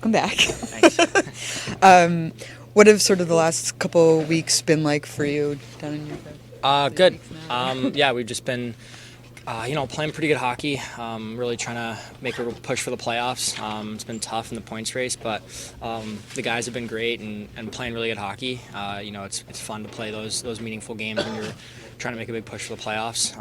welcome back. Thanks. What have sort of the last couple weeks been like for you down in your Good. Yeah, we've just been, playing pretty good hockey. Really trying to make a real push for the playoffs. It's been tough in the points race, but the guys have been great and playing really good hockey. It's fun to play those meaningful games when you're trying to make a big push for the playoffs.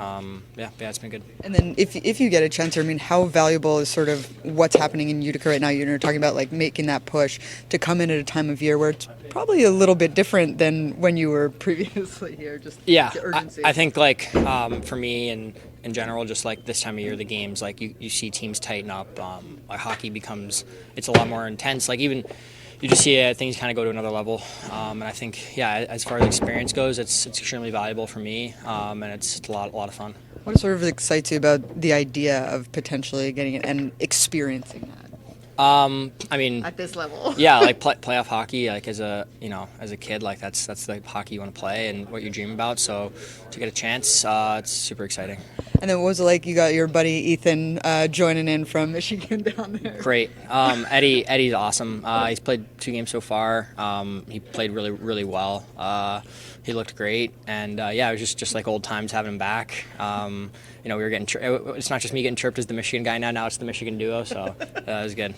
Yeah, it's been good. And then if you get a chance, how valuable is sort of what's happening in Utica right now? You're talking about like making that push to come in at a time of year where it's probably a little bit different than when you were previously here. Just the urgency. I think like for me and in general, just like this time of year, the games, like you see teams tighten up. Like hockey it's a lot more intense. Like even you just see things kind of go to another level. And I think, as far as experience goes, it's extremely valuable for me, and it's a lot of fun. What sort of excites you about the idea of potentially getting it and experiencing that? At this level. Yeah, like playoff hockey, like as a kid, like that's the hockey you want to play and what you dream about. So to get a chance, it's super exciting. And then what was it like? You got your buddy Ethan joining in from Michigan down there. Great. Eddie's awesome. He's played 2 games so far. He played really, really well. He looked great, and it was just like old times having him back. We were getting. It's not just me getting chirped as the Michigan guy now. Now it's the Michigan duo. So it was good.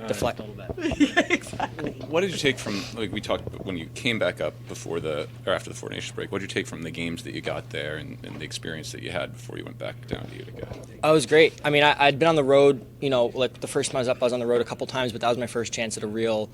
Deflect a little bit. Yeah, exactly. What did you take from, like we talked when you came back up after the Four Nations break? What did you take from the games that you got there and the experience that you had before you went back down to Utica? Oh, it was great. I'd been on the road. Like the first time I was on the road a couple times, but that was my first chance at a real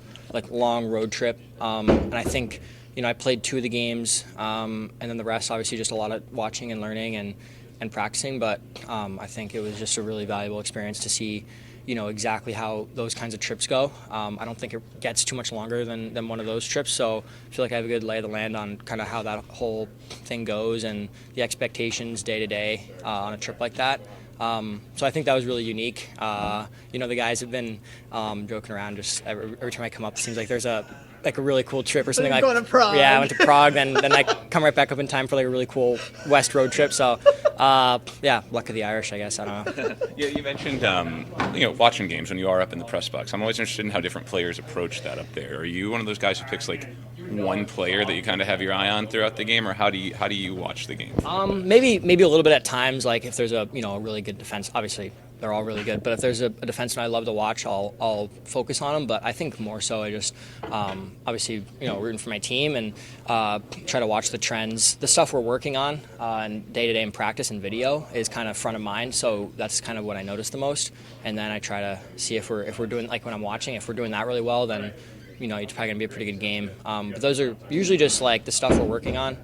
long road trip. And I think I played 2 of the games, and then the rest obviously just a lot of watching and learning and practicing. But I think it was just a really valuable experience to see exactly how those kinds of trips go. I don't think it gets too much longer than one of those trips, so I feel like I have a good lay of the land on kind of how that whole thing goes and the expectations day to day on a trip like that. So I think that was really unique. The guys have been joking around just every time I come up, it seems like there's a really cool trip or something like. Going to Prague. Yeah, I went to Prague, then I come right back up in time for like a really cool West road trip. So, luck of the Irish, I guess. I don't know. Yeah, you mentioned watching games when you are up in the press box. I'm always interested in how different players approach that up there. Are you one of those guys who picks like one player that you kind of have your eye on throughout the game, or how do you watch the game? Maybe a little bit at times. Like if there's a really good defense, obviously they're all really good. But if there's a defenseman I love to watch, I'll focus on them. But I think more so I just obviously rooting for my team and try to watch the trends, the stuff we're working on and day to day in practice and video is kind of front of mind. So that's kind of what I notice the most. And then I try to see if we're doing, like when I'm watching, if we're doing that really well, then it's probably gonna be a pretty good game. But those are usually just like the stuff we're working on.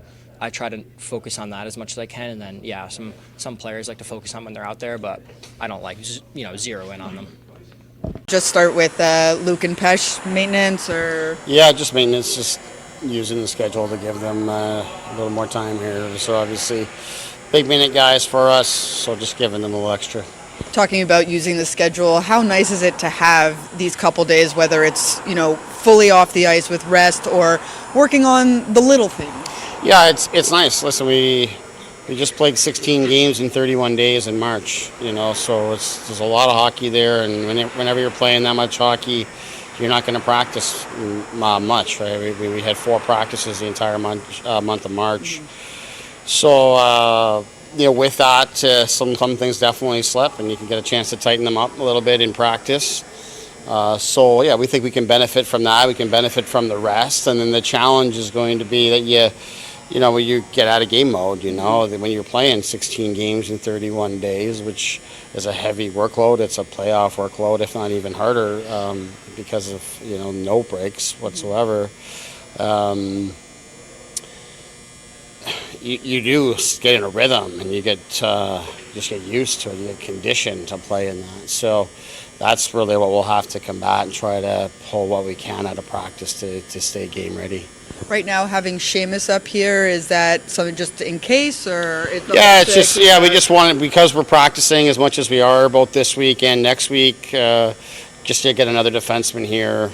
I try to focus on that as much as I can, and then some players like to focus on when they're out there, but I don't like zero in on them. Just start with Luke and Pesh maintenance, or just maintenance, just using the schedule to give them a little more time here. So obviously, big minute guys for us, so just giving them a little extra. talking about using the schedule, how nice is it to have these couple days, whether it's fully off the ice with rest or working on the little things? Yeah, it's nice. Listen, we just played 16 games in 31 days in March, so there's a lot of hockey there, and whenever you're playing that much hockey, you're not going to practice much, right? We had 4 practices the entire month of March. Mm-hmm. So, with that, some things definitely slip, and you can get a chance to tighten them up a little bit in practice. We think we can benefit from that. We can benefit from the rest, and then the challenge is going to be that when you get out of game mode, when you're playing 16 games in 31 days, which is a heavy workload. It's a playoff workload, if not even harder, because of, no breaks whatsoever. You do get in a rhythm, and you just get used to it. You get conditioned to play in that. So that's really what we'll have to combat and try to pull what we can out of practice to stay game ready. Right now, having Seamus up here, is that something just in case, or? It's just we just wanted, because we're practicing as much as we are both this week and next week, just to get another defenseman here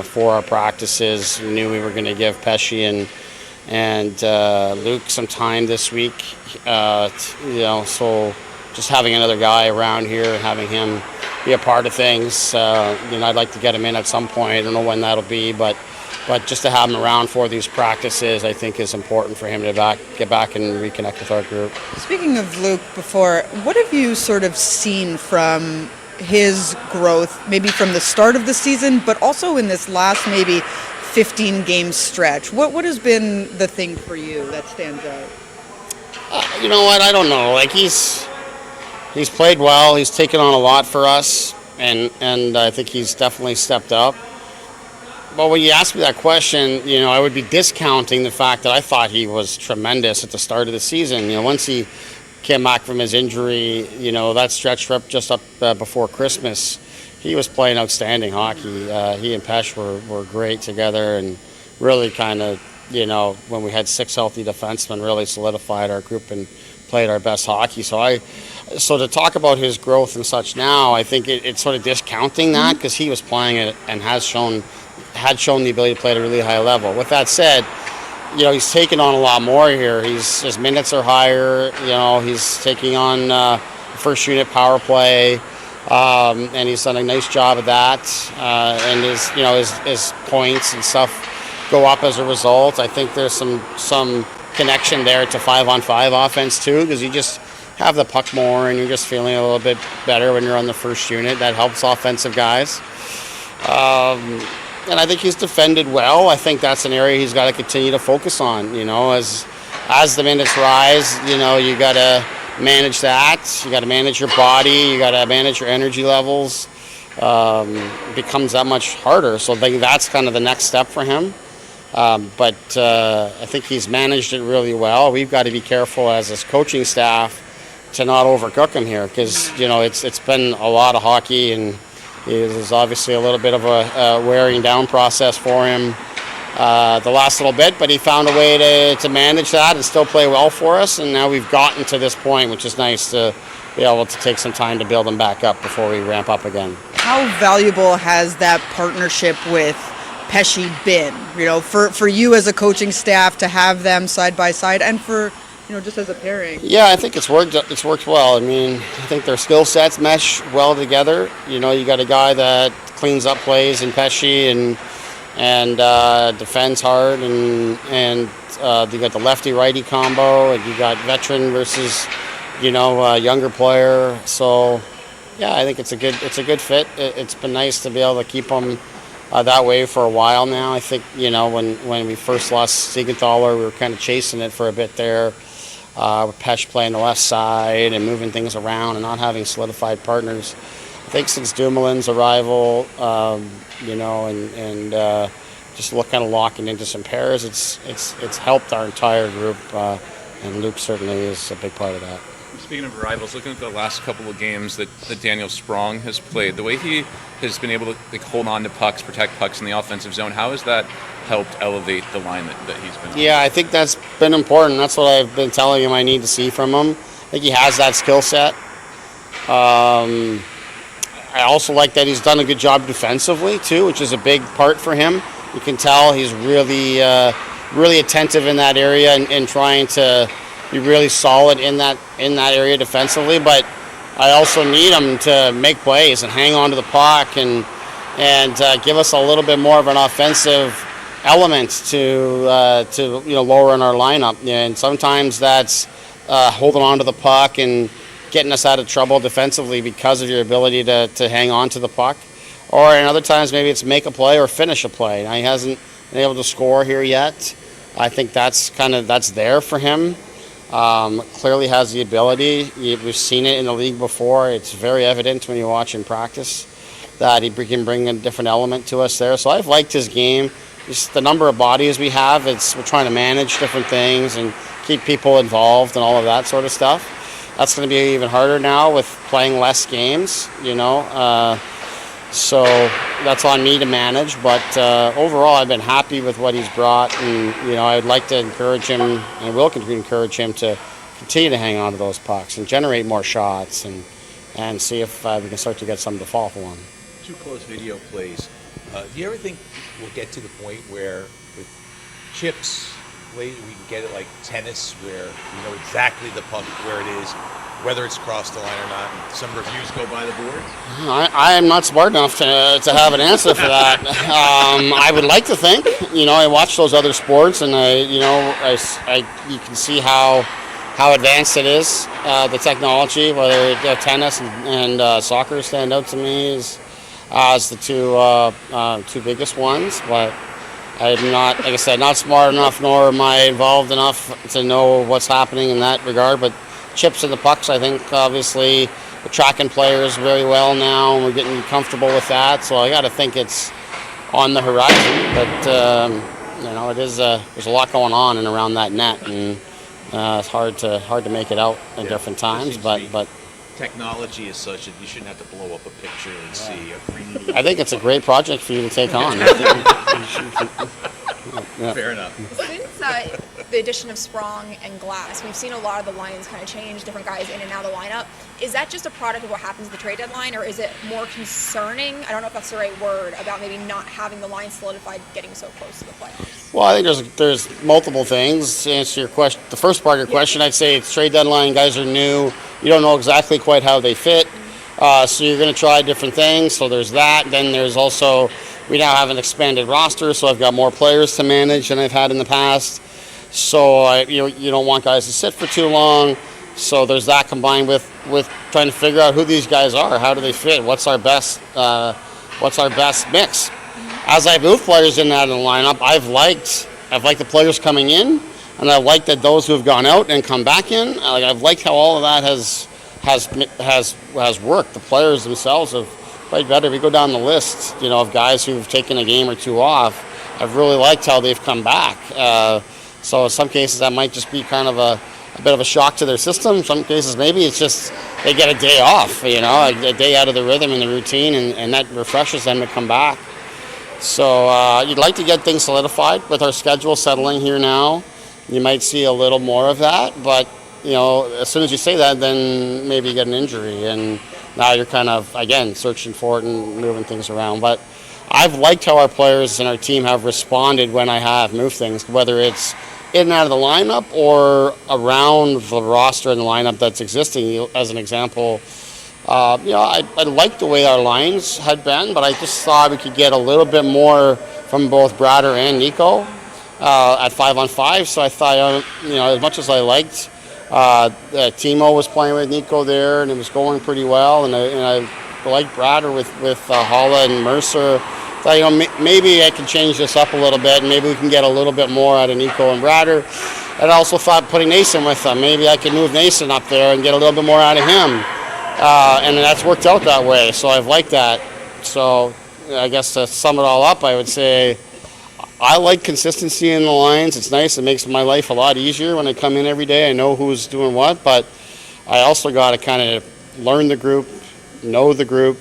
for our practices. We knew we were going to give Pesci and Luke some time this week, so just having another guy around here and having him be a part of things. I'd like to get him in at some point. I don't know when that'll be, but just to have him around for these practices, I think is important for him to get back and reconnect with our group. Speaking of Luke before, what have you sort of seen from his growth, maybe from the start of the season, but also in this last maybe 15-game stretch? What has been the thing for you that stands out? You know what? I don't know. Like he's played well. He's taken on a lot for us, and I think he's definitely stepped up. But when you ask me that question, I would be discounting the fact that I thought he was tremendous at the start of the season. Once he came back from his injury, that stretch trip just up before Christmas, he was playing outstanding hockey. He and Pesh were great together, and really kind of, when we had 6 healthy defensemen, really solidified our group and played our best hockey. So to talk about his growth and such now, I think it's sort of discounting that, because he was playing it and had shown the ability to play at a really high level. With that said, he's taken on a lot more here. His minutes are higher. He's taking on first unit power play, and he's done a nice job of that. And his points and stuff go up as a result. I think there's some connection there to 5-on-5 offense too, because you just have the puck more and you're just feeling a little bit better when you're on the first unit. That helps offensive guys. And I think he's defended well. I think that's an area he's got to continue to focus on. As the minutes rise, you got to manage that. You got to manage your body. You got to manage your energy levels. It becomes that much harder. So I think that's kind of the next step for him. But I think he's managed it really well. We've got to be careful as his coaching staff to not overcook him here, because it's been a lot of hockey, and it was obviously a little bit of a wearing down process for him the last little bit, but he found a way to manage that and still play well for us, and now we've gotten to this point, which is nice to be able to take some time to build him back up before we ramp up again. How valuable has that partnership with Pesci been, for you as a coaching staff to have them side by side, and for just as a pairing? Yeah, I think it's worked well. I mean, I think their skill sets mesh well together. You got a guy that cleans up plays in Pesci and defends hard, and you got the lefty righty combo, and you got veteran versus younger player. So yeah, I think it's a good fit. It's been nice to be able to keep them that way for a while now. I think when we first lost Siegenthaler, we were kind of chasing it for a bit there. With Pesh playing the left side and moving things around and not having solidified partners. I think since Dumoulin's arrival, and just kind of locking into some pairs, it's helped our entire group, and Luke certainly is a big part of that. Speaking of rivals, looking at the last couple of games that Daniel Sprong has played, the way he has been able to hold on to pucks, protect pucks in the offensive zone, how has that helped elevate the line that he's been on? Yeah, I think that's been important. That's what I've been telling him I need to see from him. I think he has that skill set. I also like that he's done a good job defensively too, which is a big part for him. You can tell he's really attentive in that area and trying to be really solid in that area defensively. But I also need him to make plays and hang on to the puck and give us a little bit more of an offensive element to lower in our lineup. And sometimes that's holding on to the puck and getting us out of trouble defensively because of your ability to hang on to the puck. Or in other times, maybe it's make a play or finish a play. Now, he hasn't been able to score here yet. I think that's there for him. Clearly has the ability. We've seen it in the league before. It's very evident when you watch him practice that he can bring a different element to us there. So I've liked his game. Just the number of bodies we have, we're trying to manage different things and keep people involved and all of that sort of stuff. That's going to be even harder now with playing less games, so that's on me to manage. But overall, I've been happy with what he's brought, and I'd like to encourage him, and will continue to encourage him to continue to hang on to those pucks and generate more shots, and see if we can start to get some to fall for him. Two close video plays. Do you ever think we'll get to the point where with chips, we can get it like tennis, where we know exactly the puck where it is, whether it's crossed the line or not. And some reviews go by the board. I am not smart enough to have an answer for that. I would like to think. I watch those other sports, and you can see how advanced it is, the technology. Whether tennis and soccer stand out to me as the two biggest ones, but I'm not, like I said, not smart enough, nor am I involved enough to know what's happening in that regard. But chips and the pucks, I think, obviously, we're tracking players very well now, and we're getting comfortable with that. So I got to think it's on the horizon. But it is there's a lot going on and around that net, and it's hard to make it out at different times. But technology is such that you shouldn't have to blow up a picture and see a 3D. I think it's a great project for you to take on. Fair enough. Since the addition of Sprong and Glass, we've seen a lot of the lines kind of change, different guys in and out of the lineup. Is that just a product of what happens at the trade deadline, or is it more concerning, I don't know if that's the right word, about maybe not having the line solidified getting so close to the playoffs? Well, I think there's multiple things. To answer your question, the first part of your question, I'd say it's trade deadline. Guys are new. You don't know exactly quite how they fit. So you're going to try different things. So there's that. Then there's also, we now have an expanded roster, so I've got more players to manage than I've had in the past. So you don't want guys to sit for too long. So there's that combined with trying to figure out who these guys are. How do they fit? What's our best mix? As I've moved players in and out of the lineup, I've liked the players coming in, and I like that those who have gone out and come back in. I've liked how all of that has worked. The players themselves have played better. We go down the list, of guys who've taken a game or two off. I've really liked how they've come back. So in some cases that might just be kind of a bit of a shock to their system. In some cases maybe it's just they get a day off, a day out of the rhythm and the routine, and that refreshes them to come back. So you'd like to get things solidified with our schedule settling here now. You might see a little more of that, but as soon as you say that, then maybe you get an injury, and now you're kind of, again, searching for it and moving things around. But I've liked how our players and our team have responded when I have moved things, whether it's in and out of the lineup or around the roster and the lineup that's existing. As an example, I liked the way our lines had been, but I just thought we could get a little bit more from both Brader and Nico at 5-on-5. So I thought, as much as I liked Timo was playing with Nico there, and it was going pretty well, and I liked Brader with Holla and Mercer. Thought, maybe I can change this up a little bit, and maybe we can get a little bit more out of Nico and Brader. And I also thought putting Nason with them, maybe I could move Nason up there and get a little bit more out of him. And that's worked out that way, so I've liked that. So I guess to sum it all up, I would say I like consistency in the lines. It's nice. It makes my life a lot easier when I come in every day. I know who's doing what, but I also got to kind of learn the group, know the group,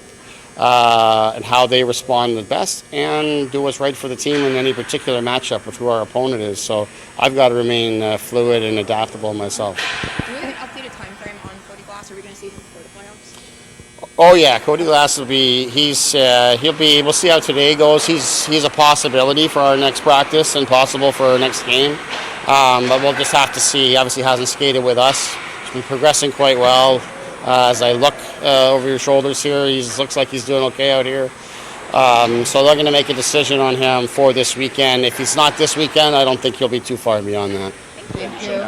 and how they respond the best, and do what's right for the team in any particular matchup with who our opponent is. So I've got to remain fluid and adaptable myself. Do we have an updated time frame on Cody Glass? Are we going to see him before the playoffs? Oh yeah, Cody Glass will be. He'll be. We'll see how today goes. He's a possibility for our next practice and possible for our next game. But we'll just have to see. He obviously hasn't skated with us. He's been progressing quite well. As I look over your shoulders here, he looks like he's doing okay out here. So they're going to make a decision on him for this weekend. If he's not this weekend, I don't think he'll be too far beyond that. Thank you.